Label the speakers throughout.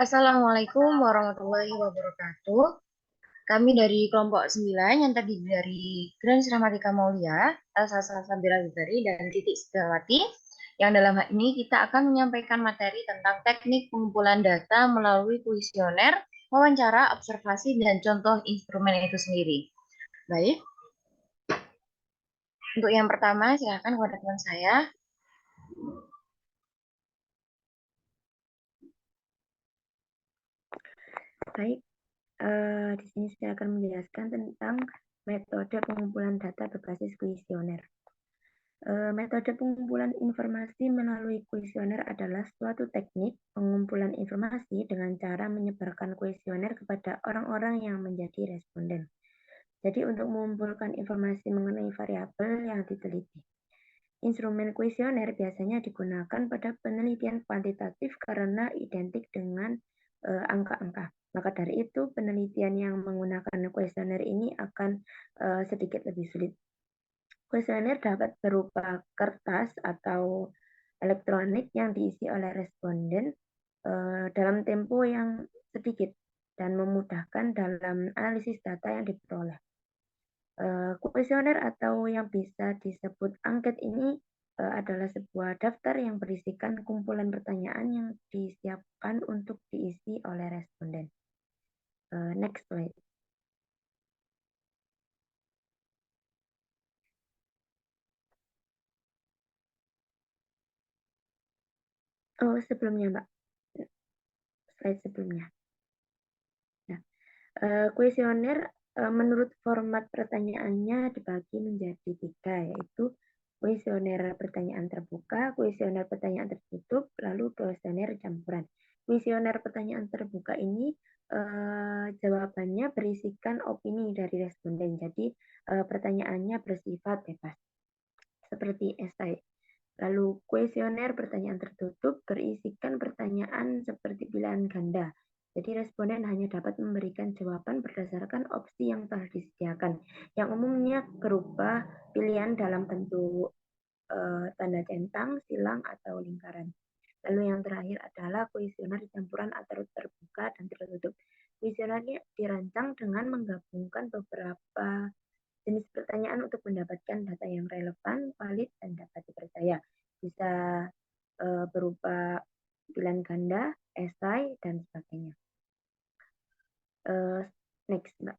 Speaker 1: Assalamualaikum warahmatullahi wabarakatuh. Kami dari kelompok 9 yang terdiri dari Grand Rahmatika Maulia, Elsa Salsabila Bidari, dan Titik Setiawati. Yang dalam hal ini kita akan menyampaikan materi tentang teknik pengumpulan data melalui kuesioner, wawancara, observasi, dan contoh instrumen itu sendiri. Baik, untuk yang pertama silakan kepada teman saya.
Speaker 2: Baik, di sini saya akan menjelaskan tentang metode pengumpulan data berbasis kuesioner. Metode pengumpulan informasi melalui kuesioner adalah suatu teknik pengumpulan informasi dengan cara menyebarkan kuesioner kepada orang-orang yang menjadi responden. Jadi untuk mengumpulkan informasi mengenai variabel yang diteliti. Instrumen kuesioner biasanya digunakan pada penelitian kuantitatif karena identik dengan angka-angka. Maka dari itu, penelitian yang menggunakan kuesioner ini akan sedikit lebih sulit. Kuesioner dapat berupa kertas atau elektronik yang diisi oleh responden dalam tempo yang sedikit dan memudahkan dalam analisis data yang diperoleh. Kuesioner atau yang bisa disebut angket ini adalah sebuah daftar yang berisikan kumpulan pertanyaan yang disiapkan untuk diisi oleh responden. Next slide. Oh, sebelumnya, Mbak. Slide sebelumnya. Nah, kuesioner menurut format pertanyaannya dibagi menjadi 3, yaitu kuesioner pertanyaan terbuka, kuesioner pertanyaan tertutup, lalu kuesioner campuran. Kuesioner pertanyaan terbuka ini jawabannya berisikan opini dari responden. Jadi pertanyaannya bersifat bebas, seperti esai. Lalu kuesioner pertanyaan tertutup berisikan pertanyaan seperti pilihan ganda. Jadi responden hanya dapat memberikan jawaban berdasarkan opsi yang telah disediakan, yang umumnya berupa pilihan dalam bentuk tanda centang, silang, atau lingkaran. Lalu yang terakhir adalah kuesioner campuran atau terbuka dan tertutup. Kuesioner dirancang dengan menggabungkan beberapa jenis pertanyaan untuk mendapatkan data yang relevan, valid, dan dapat dipercaya. Bisa berupa pilihan ganda, esai, dan sebagainya. Next, Mbak.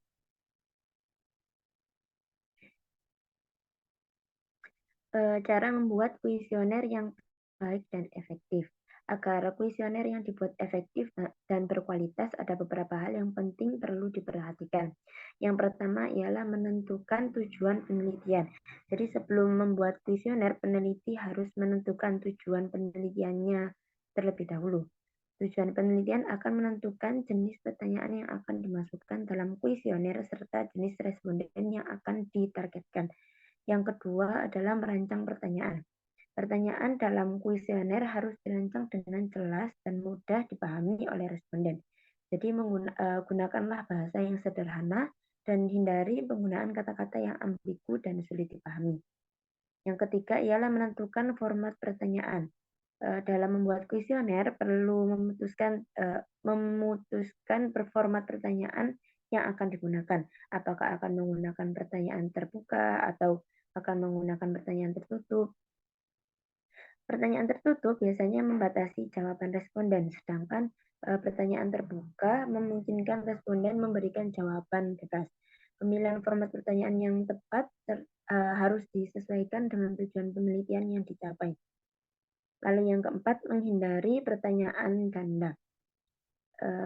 Speaker 2: Cara membuat kuesioner yang baik dan efektif. Agar kuesioner yang dibuat efektif dan berkualitas, ada beberapa hal yang penting perlu diperhatikan. Yang pertama ialah menentukan tujuan penelitian. Jadi sebelum membuat kuesioner, peneliti harus menentukan tujuan penelitiannya terlebih dahulu. Tujuan penelitian akan menentukan jenis pertanyaan yang akan dimasukkan dalam kuesioner serta jenis responden yang akan ditargetkan. Yang kedua adalah merancang pertanyaan. Pertanyaan dalam kuesioner harus dirancang dengan jelas dan mudah dipahami oleh responden. Jadi gunakanlah bahasa yang sederhana dan hindari penggunaan kata-kata yang ambigu dan sulit dipahami. Yang ketiga ialah menentukan format pertanyaan. Dalam membuat kuesioner perlu memutuskan performat pertanyaan yang akan digunakan. Apakah akan menggunakan pertanyaan terbuka atau akan menggunakan pertanyaan tertutup. Pertanyaan tertutup biasanya membatasi jawaban responden, sedangkan pertanyaan terbuka memungkinkan responden memberikan jawaban bebas. Pemilihan format pertanyaan yang tepat harus disesuaikan dengan tujuan penelitian yang dicapai. Lalu yang keempat, menghindari pertanyaan ganda.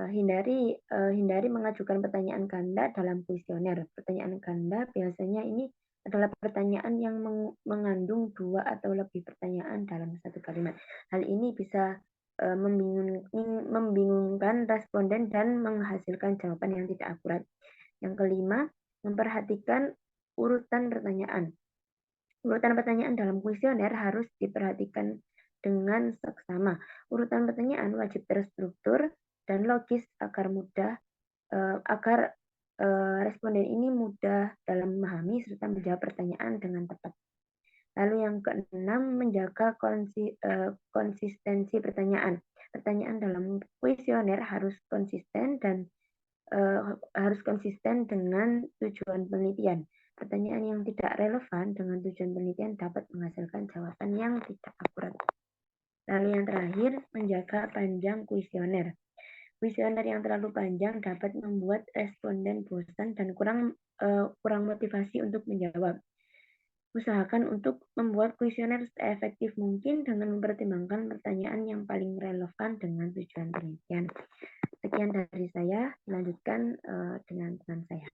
Speaker 2: Hindari mengajukan pertanyaan ganda dalam kuesioner. Pertanyaan ganda biasanya ini adalah pertanyaan yang mengandung 2 atau lebih pertanyaan dalam satu kalimat. Hal ini bisa membingungkan responden dan menghasilkan jawaban yang tidak akurat. Yang kelima, memperhatikan urutan pertanyaan. Urutan pertanyaan dalam kuesioner harus diperhatikan dengan seksama. Urutan pertanyaan wajib terstruktur dan logis agar responden ini mudah dalam memahami serta menjawab pertanyaan dengan tepat. Lalu yang keenam, menjaga konsistensi pertanyaan. Pertanyaan dalam kuesioner harus konsisten dengan tujuan penelitian. Pertanyaan yang tidak relevan dengan tujuan penelitian dapat menghasilkan jawaban yang tidak akurat. Lalu yang terakhir, menjaga panjang kuesioner. Kuesioner yang terlalu panjang dapat membuat responden bosan dan kurang motivasi untuk menjawab. Usahakan untuk membuat kuesioner seefektif mungkin dengan mempertimbangkan pertanyaan yang paling relevan dengan tujuan penelitian. Sekian dari saya, lanjutkan dengan teman saya.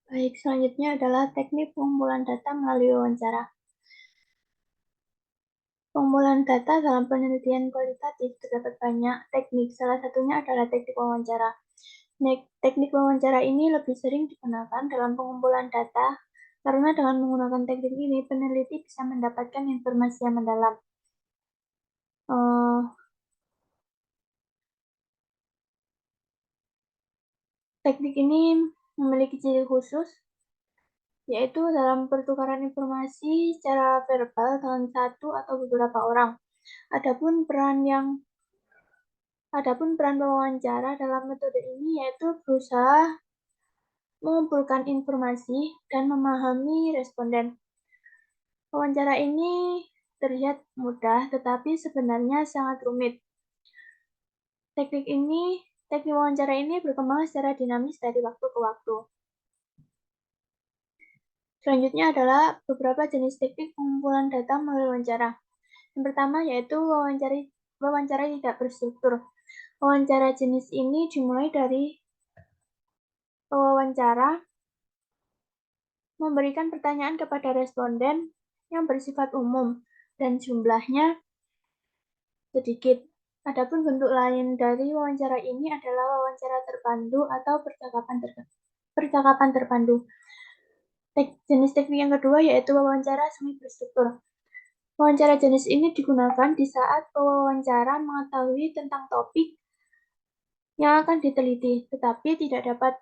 Speaker 3: Baik, selanjutnya adalah teknik pengumpulan data melalui wawancara. Pengumpulan data dalam penelitian kualitatif terdapat banyak teknik, salah satunya adalah teknik wawancara. Teknik wawancara ini lebih sering digunakan dalam pengumpulan data karena dengan menggunakan teknik ini, peneliti bisa mendapatkan informasi yang mendalam. Teknik ini memiliki ciri khusus, yaitu dalam pertukaran informasi secara verbal dengan satu atau beberapa orang. Adapun peran wawancara dalam metode ini yaitu berusaha mengumpulkan informasi dan memahami responden. Wawancara ini terlihat mudah, tetapi sebenarnya sangat rumit. Teknik wawancara ini berkembang secara dinamis dari waktu ke waktu. Selanjutnya adalah beberapa jenis teknik pengumpulan data melalui wawancara. Yang pertama yaitu wawancara tidak berstruktur. Wawancara jenis ini dimulai dari pewawancara memberikan pertanyaan kepada responden yang bersifat umum dan jumlahnya sedikit. Adapun bentuk lain dari wawancara ini adalah wawancara terpandu atau percakapan terpandu. Jenis teknik yang kedua yaitu wawancara semi berstruktur. Wawancara jenis ini digunakan di saat pewawancara mengetahui tentang topik yang akan diteliti, tetapi tidak dapat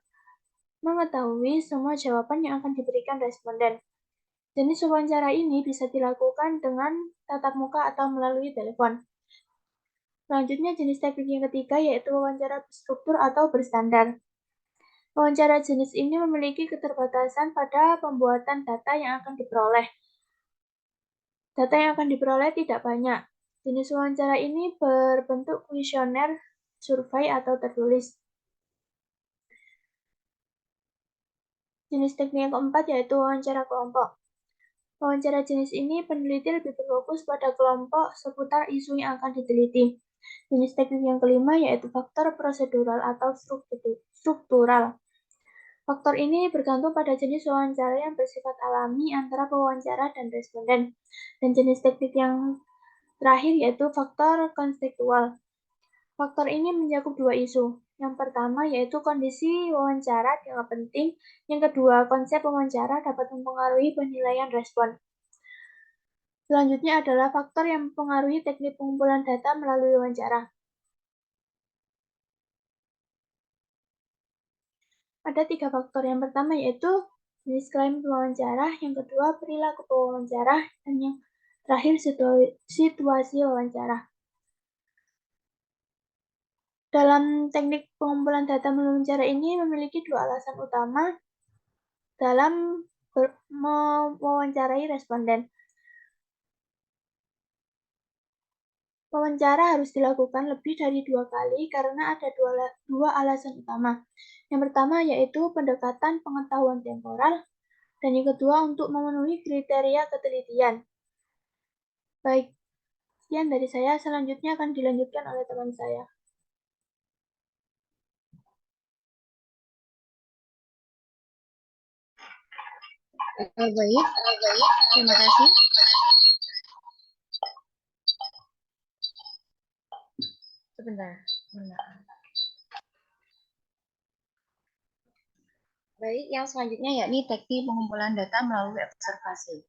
Speaker 3: mengetahui semua jawaban yang akan diberikan responden. Jenis wawancara ini bisa dilakukan dengan tatap muka atau melalui telepon. Selanjutnya jenis teknik yang ketiga yaitu wawancara berstruktur atau berstandar. Wawancara jenis ini memiliki keterbatasan pada pembuatan data yang akan diperoleh. Data yang akan diperoleh tidak banyak. Jenis wawancara ini berbentuk kuesioner, survei, atau tertulis. Jenis teknik yang keempat yaitu wawancara kelompok. Wawancara jenis ini peneliti lebih berfokus pada kelompok seputar isu yang akan diteliti. Jenis teknik yang kelima yaitu faktor prosedural atau struktural. Faktor ini bergantung pada jenis wawancara yang bersifat alami antara pewawancara dan responden. Dan jenis teknik yang terakhir yaitu faktor kontekstual. Faktor ini mencakup dua isu. Yang pertama yaitu kondisi wawancara dianggap penting. Yang kedua, konsep wawancara dapat mempengaruhi penilaian respon. Selanjutnya adalah faktor yang mempengaruhi teknik pengumpulan data melalui wawancara. Ada tiga faktor. Yang pertama yaitu jenis klaim pewawancara, yang kedua perilaku pewawancara, dan yang terakhir situasi wawancara. Dalam teknik pengumpulan data melalui wawancara ini memiliki dua alasan utama dalam mewawancarai responden. Wawancara harus dilakukan lebih dari 2 kali karena ada dua alasan utama. Yang pertama yaitu pendekatan pengetahuan temporal, dan yang kedua untuk memenuhi kriteria ketelitian. Baik, sekian dari saya. Selanjutnya akan dilanjutkan oleh teman saya.
Speaker 1: Baik, terima kasih. Sebentar. Baik, yang selanjutnya yakni teknik pengumpulan data melalui observasi.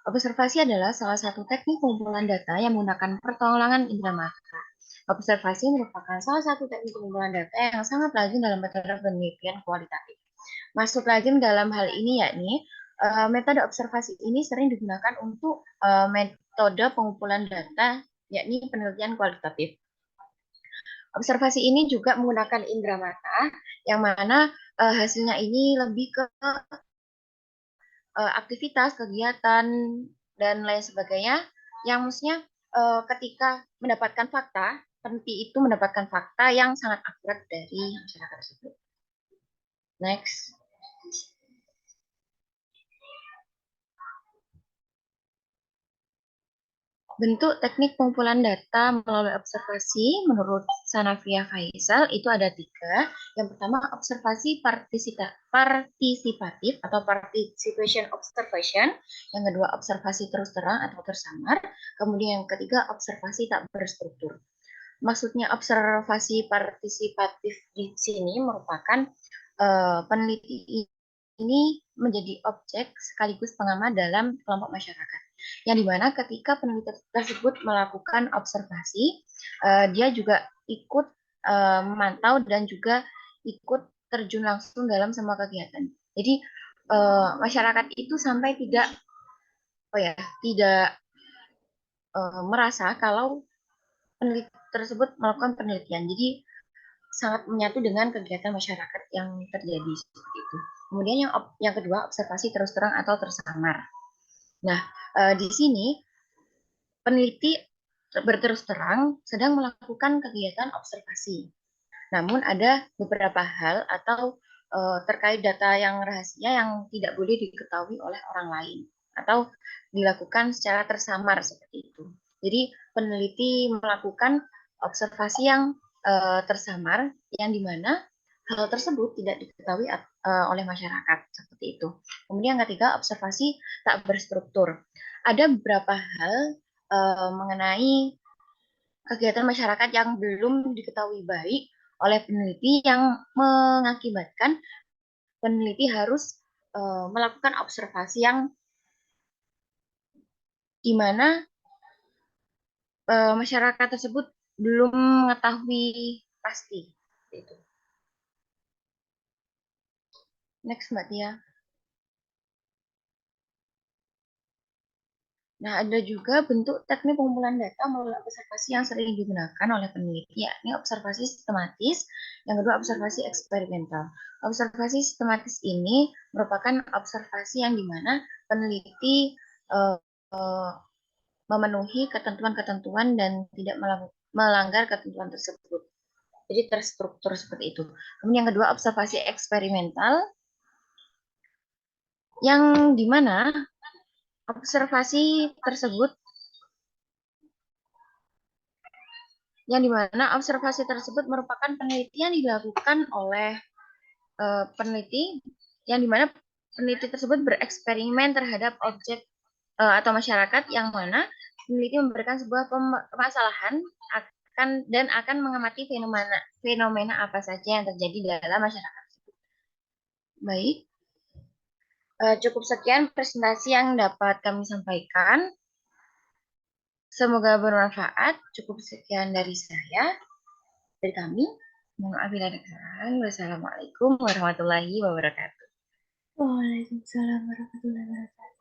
Speaker 1: Observasi adalah salah satu teknik pengumpulan data yang menggunakan pertolongan indera mata. Observasi merupakan salah satu teknik pengumpulan data yang sangat lazim dalam metode penelitian kualitatif. Maksud lazim dalam hal ini yakni metode observasi ini sering digunakan untuk metode pengumpulan data yakni penelitian kualitatif. Observasi ini juga menggunakan indera mata yang mana hasilnya ini lebih ke aktivitas, kegiatan, dan lain sebagainya yang maksudnya ketika mendapatkan fakta, peneliti itu mendapatkan fakta yang sangat akurat dari masyarakat tersebut. Next. Bentuk teknik pengumpulan data melalui observasi menurut Sanavia Faisal itu ada 3. Yang pertama observasi partisipatif atau participation observation. Yang kedua observasi terus terang atau tersamar. Kemudian yang ketiga observasi tak berstruktur. Maksudnya observasi partisipatif di sini merupakan peneliti ini menjadi objek sekaligus pengamat dalam kelompok masyarakat. Yang dimana ketika peneliti tersebut melakukan observasi, dia juga ikut memantau dan juga ikut terjun langsung dalam semua kegiatan. Jadi masyarakat itu sampai tidak merasa kalau peneliti tersebut melakukan penelitian. Jadi sangat menyatu dengan kegiatan masyarakat yang terjadi seperti itu. Kemudian yang kedua observasi terus terang atau tersamar. Nah, di sini peneliti berterus terang sedang melakukan kegiatan observasi. Namun ada beberapa hal atau terkait data yang rahasia yang tidak boleh diketahui oleh orang lain atau dilakukan secara tersamar seperti itu. Jadi peneliti melakukan observasi yang tersamar yang dimana hal tersebut tidak diketahui oleh masyarakat seperti itu. Kemudian yang ketiga observasi tak berstruktur. Ada beberapa hal mengenai kegiatan masyarakat yang belum diketahui baik oleh peneliti yang mengakibatkan peneliti harus melakukan observasi yang di mana masyarakat tersebut belum mengetahui pasti. Itu. Next, Mbak Tia. Nah, ada juga bentuk teknik pengumpulan data melalui observasi yang sering digunakan oleh peneliti, yakni observasi sistematis, yang kedua observasi eksperimental. Observasi sistematis ini merupakan observasi yang dimana peneliti memenuhi ketentuan-ketentuan dan tidak melanggar ketentuan tersebut. Jadi terstruktur seperti itu. Kemudian yang kedua observasi eksperimental, yang dimana observasi tersebut merupakan penelitian dilakukan oleh peneliti yang dimana peneliti tersebut bereksperimen terhadap objek atau masyarakat yang mana peneliti memberikan sebuah permasalahan akan mengamati fenomena apa saja yang terjadi dalam masyarakat. Baik, cukup sekian presentasi yang dapat kami sampaikan. Semoga bermanfaat. Cukup sekian dari kami. Mohon maaf bila ada kesalahan. Wassalamualaikum warahmatullahi wabarakatuh.
Speaker 3: Waalaikumsalam warahmatullahi wabarakatuh.